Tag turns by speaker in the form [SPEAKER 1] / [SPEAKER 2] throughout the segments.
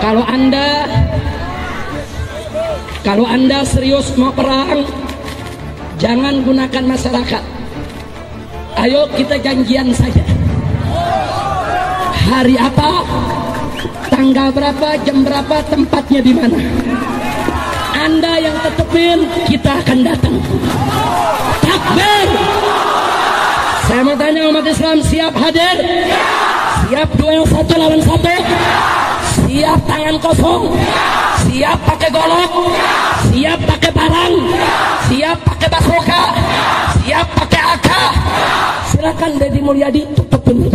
[SPEAKER 1] Kalau Anda serius mau perang, jangan gunakan masyarakat. Ayo kita janjian saja. Hari apa, tanggal berapa, jam berapa, tempatnya di mana. Anda yang tetepin, kita akan datang. Takbir. Saya mau tanya umat Islam, siap hadir? Siap duel 1 lawan 1? Siap tangan kosong? Siap pakai golok? Siap pakai parang? Siap pakai basoka? Siap pakai AK? Silakan Deddy Mulyadi tutupin.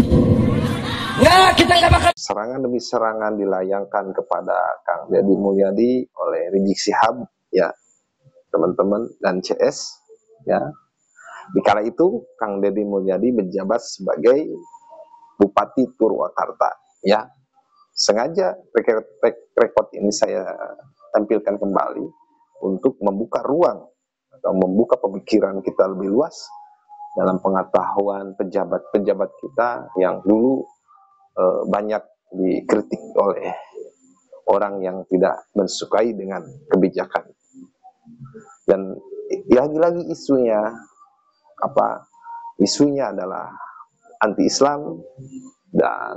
[SPEAKER 1] Ya, kita nggak bakal.
[SPEAKER 2] Serangan demi serangan dilayangkan kepada Kang Deddy Mulyadi oleh Rizik Syihab, ya teman-teman, dan CS, ya. Di kala itu Kang Deddy Mulyadi menjabat sebagai Bupati Purwakarta, ya. Sengaja rekod ini saya tampilkan kembali untuk membuka ruang atau membuka pemikiran kita lebih luas dalam pengetahuan pejabat-pejabat kita yang dulu banyak dikritik oleh orang yang tidak mensukai dengan kebijakan. Dan lagi-lagi isunya adalah anti-Islam dan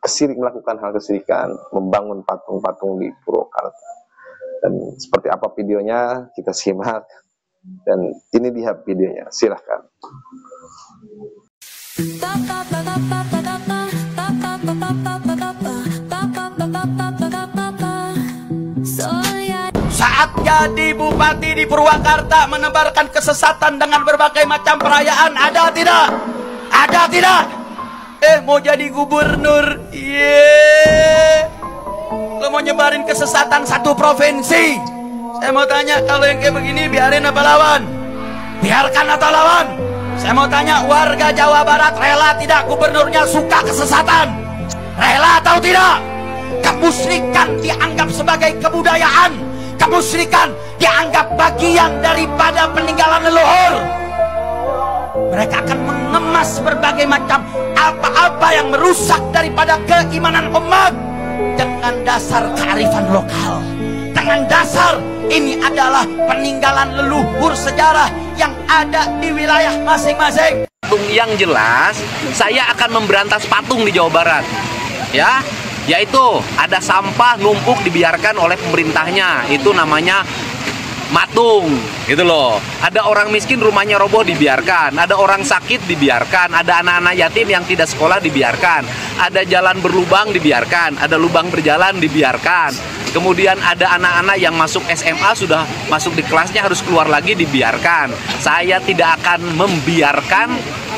[SPEAKER 2] melakukan hal kesirikan, membangun patung-patung di Purwakarta. Dan seperti apa videonya kita simak, dan ini dia videonya, silahkan.
[SPEAKER 3] Saat jadi bupati di Purwakarta menebarkan kesesatan dengan berbagai macam perayaan, ada tidak? Ada tidak? Mau jadi gubernur, lo mau nyebarin kesesatan satu provinsi. Saya mau tanya, kalau yang kayak begini biarin apa lawan? Biarkan atau lawan? Saya mau tanya, warga Jawa Barat rela tidak gubernurnya suka kesesatan? Rela atau tidak? Kemusyrikan dianggap sebagai kebudayaan. Kemusyrikan dianggap bagian daripada peninggalan leluhur. Mereka akan mengemas berbagai macam apa-apa yang merusak daripada keimanan umat dengan dasar kearifan lokal, dengan dasar ini adalah peninggalan leluhur sejarah yang ada di wilayah masing-masing.
[SPEAKER 4] Yang jelas, saya akan memberantas patung di Jawa Barat, ya, yaitu ada sampah numpuk dibiarkan oleh pemerintahnya, itu namanya matung, gitu loh. Ada orang miskin rumahnya roboh dibiarkan, ada orang sakit dibiarkan, ada anak-anak yatim yang tidak sekolah dibiarkan, ada jalan berlubang dibiarkan, ada lubang berjalan dibiarkan. Kemudian ada anak-anak yang masuk SMA sudah masuk di kelasnya harus keluar lagi dibiarkan. Saya tidak akan membiarkan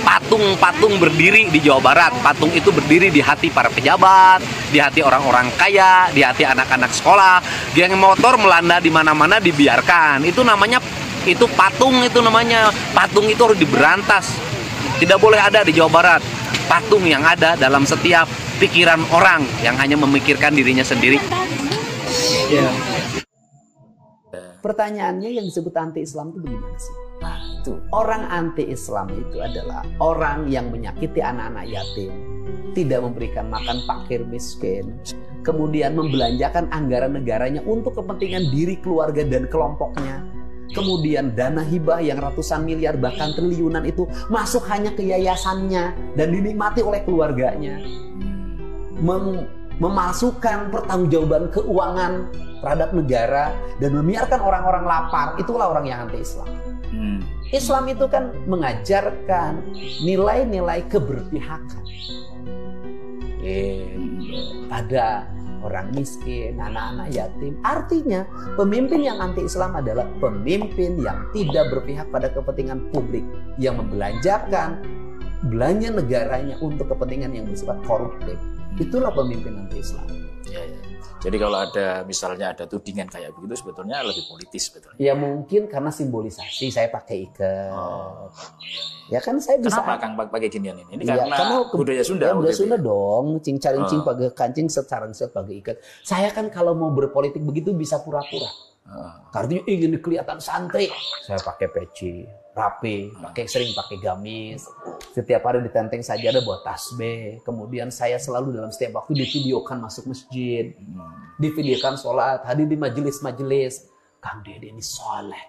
[SPEAKER 4] patung-patung berdiri di Jawa Barat. Patung itu berdiri di hati para pejabat, di hati orang-orang kaya, di hati anak-anak sekolah. Geng motor melanda di mana-mana dibiarkan. Itu namanya, itu patung, itu namanya. Patung itu harus diberantas. Tidak boleh ada di Jawa Barat patung yang ada dalam setiap pikiran orang yang hanya memikirkan dirinya sendiri.
[SPEAKER 1] Ya.
[SPEAKER 5] Pertanyaannya, yang disebut anti-Islam itu bagaimana sih?
[SPEAKER 6] Nah, itu.
[SPEAKER 5] Orang anti-Islam itu adalah orang yang menyakiti anak-anak yatim, tidak memberikan makan fakir miskin, kemudian membelanjakan anggaran negaranya untuk kepentingan diri, keluarga, dan kelompoknya. Kemudian dana hibah yang ratusan miliar bahkan triliunan itu masuk hanya ke yayasannya dan dinikmati oleh keluarganya. Memalsukan pertanggungjawaban keuangan terhadap negara dan membiarkan orang-orang lapar, itulah orang yang anti-Islam. Islam itu kan mengajarkan nilai-nilai keberpihakan pada orang miskin, anak-anak yatim. Artinya pemimpin yang anti-Islam adalah pemimpin yang tidak berpihak pada kepentingan publik, yang membelanjakan belanja negaranya untuk kepentingan yang bersifat koruptif. Itulah pemimpin anti-Islam.
[SPEAKER 6] Ya, ya. Jadi kalau ada misalnya ada tudingan kayak begitu sebetulnya lebih politis sebetulnya.
[SPEAKER 5] Ya mungkin karena simbolisasi saya pakai ikat.
[SPEAKER 6] Oh,
[SPEAKER 5] ya kan saya bisa.
[SPEAKER 6] Kenapa Kang pakai ginian ini? Ini
[SPEAKER 5] ya,
[SPEAKER 6] karena budaya Sunda.
[SPEAKER 5] Ya, budaya Sunda dong. Cing-caring-cing pakai kancing, secarang set pakai ikat. Saya kan kalau mau berpolitik begitu bisa pura-pura. Karena ingin kelihatan santri, saya pakai peci, rapi, sering pakai gamis. Setiap hari ditenteng saja ada buat tasbih. Kemudian saya selalu dalam setiap waktu divideokan masuk masjid, divideokan sholat, hadir di majelis-majelis. Kang Dede ini soleh.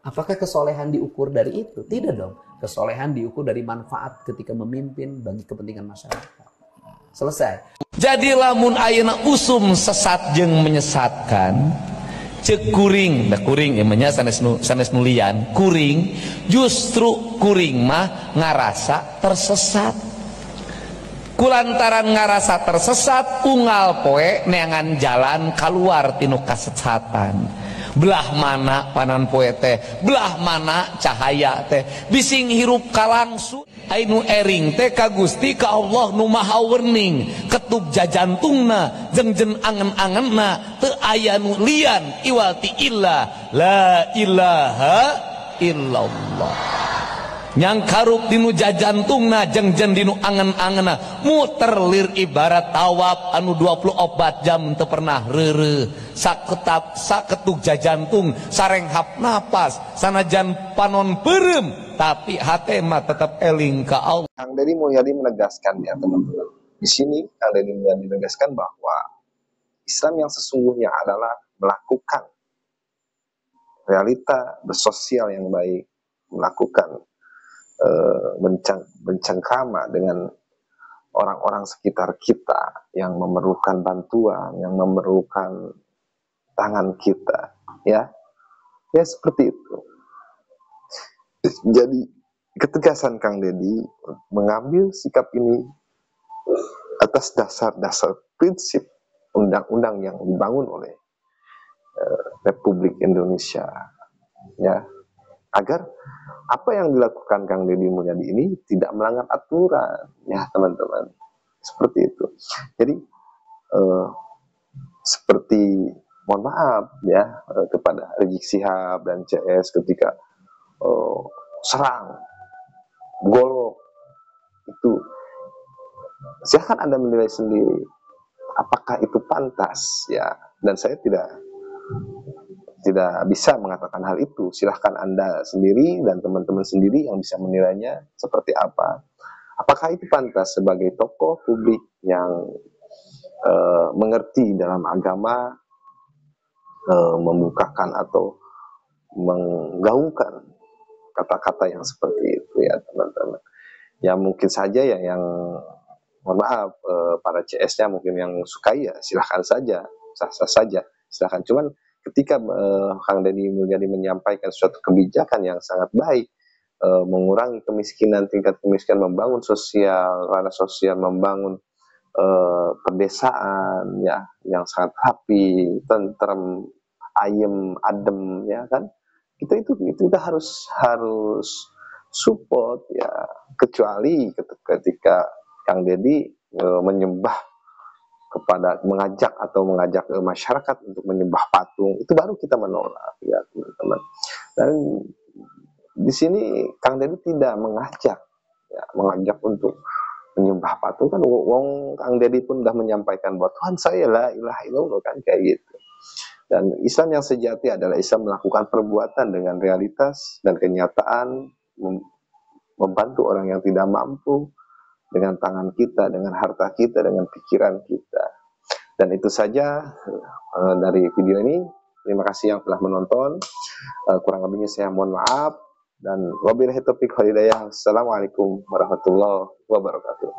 [SPEAKER 5] Apakah kesolehan diukur dari itu? Tidak dong. Kesolehan diukur dari manfaat ketika memimpin bagi kepentingan masyarakat. Selesai.
[SPEAKER 7] Jadi lamun ayeuna usum sesat jeung menyesatkan, cek kuring, dah kuring emanya sanes nulian, kuring justru kuring mah ngarasa tersesat. Kulantaran ngarasa tersesat, unggal poe neangan jalan keluar tinu kasesatan. Belah mana panan poe teh, belah mana cahaya teh, bising hirup kalangsu ainu ering teh ka Gusti ka Allah nu maha werning, ketuk jajantungna jeung angen-angenna teu aya nu lian iwati illa la ilaha illallah. Nyang karup dinu jajantungna jeung dinu angen-angenna muter lir ibarat tawaf anu 24 jam teu pernah reureuh. Saketuk jajantung sarenghap napas sanajan panon peureum tapi hate mah tetap eling ka Allah.
[SPEAKER 2] Kang Deddy Mulyadi menegaskan ya teman-teman. Di sini Kang Deddy Mulyadi menegaskan bahwa Islam yang sesungguhnya adalah melakukan realita bersosial yang baik, melakukan bencengkrama dengan orang-orang sekitar kita yang memerlukan bantuan, yang memerlukan tangan kita, ya seperti itu. Jadi ketegasan Kang Deddy mengambil sikap ini atas dasar-dasar prinsip undang-undang yang dibangun oleh Republik Indonesia, ya, agar apa yang dilakukan Kang Deddy Mulyadi ini tidak melanggar aturan, ya teman-teman, seperti itu. Jadi seperti mohon maaf ya kepada Rizik Syihab dan CS ketika serang, golok, itu silahkan Anda menilai sendiri apakah itu pantas, ya, dan saya tidak bisa mengatakan hal itu. Silahkan Anda sendiri dan teman-teman sendiri yang bisa menilainya seperti apa. Apakah itu pantas sebagai tokoh publik yang mengerti dalam agama, membukakan atau menggaungkan kata-kata yang seperti itu, ya teman-teman. Ya mungkin saja ya yang mohon maaf para CS-nya mungkin yang sukai, ya silahkan saja, sah-sah saja, silahkan. Cuman ketika Kang Deddy Mulyadi menyampaikan suatu kebijakan yang sangat baik, mengurangi kemiskinan, tingkat kemiskinan, membangun sosial, ranah sosial, membangun pedesaan, ya, yang sangat rapi, tentrem, ayem, adem, ya kan, kita harus support, ya, kecuali ketika Kang Deddy mengajak masyarakat untuk menyembah patung, itu baru kita menolak, ya teman-teman. Dan di sini Kang Deddy tidak mengajak untuk menyembah patung, kan wong Kang Deddy pun sudah menyampaikan bahwa Tuhan saya la ilaha illallah, kan kayak gitu. Dan Islam yang sejati adalah Islam melakukan perbuatan dengan realitas dan kenyataan, membantu orang yang tidak mampu dengan tangan kita, dengan harta kita, dengan pikiran kita. Dan itu saja dari video ini. Terima kasih yang telah menonton. Kurang lebihnya saya mohon maaf. Dan wabillahi taufiq wal hidayah. Assalamualaikum warahmatullahi wabarakatuh.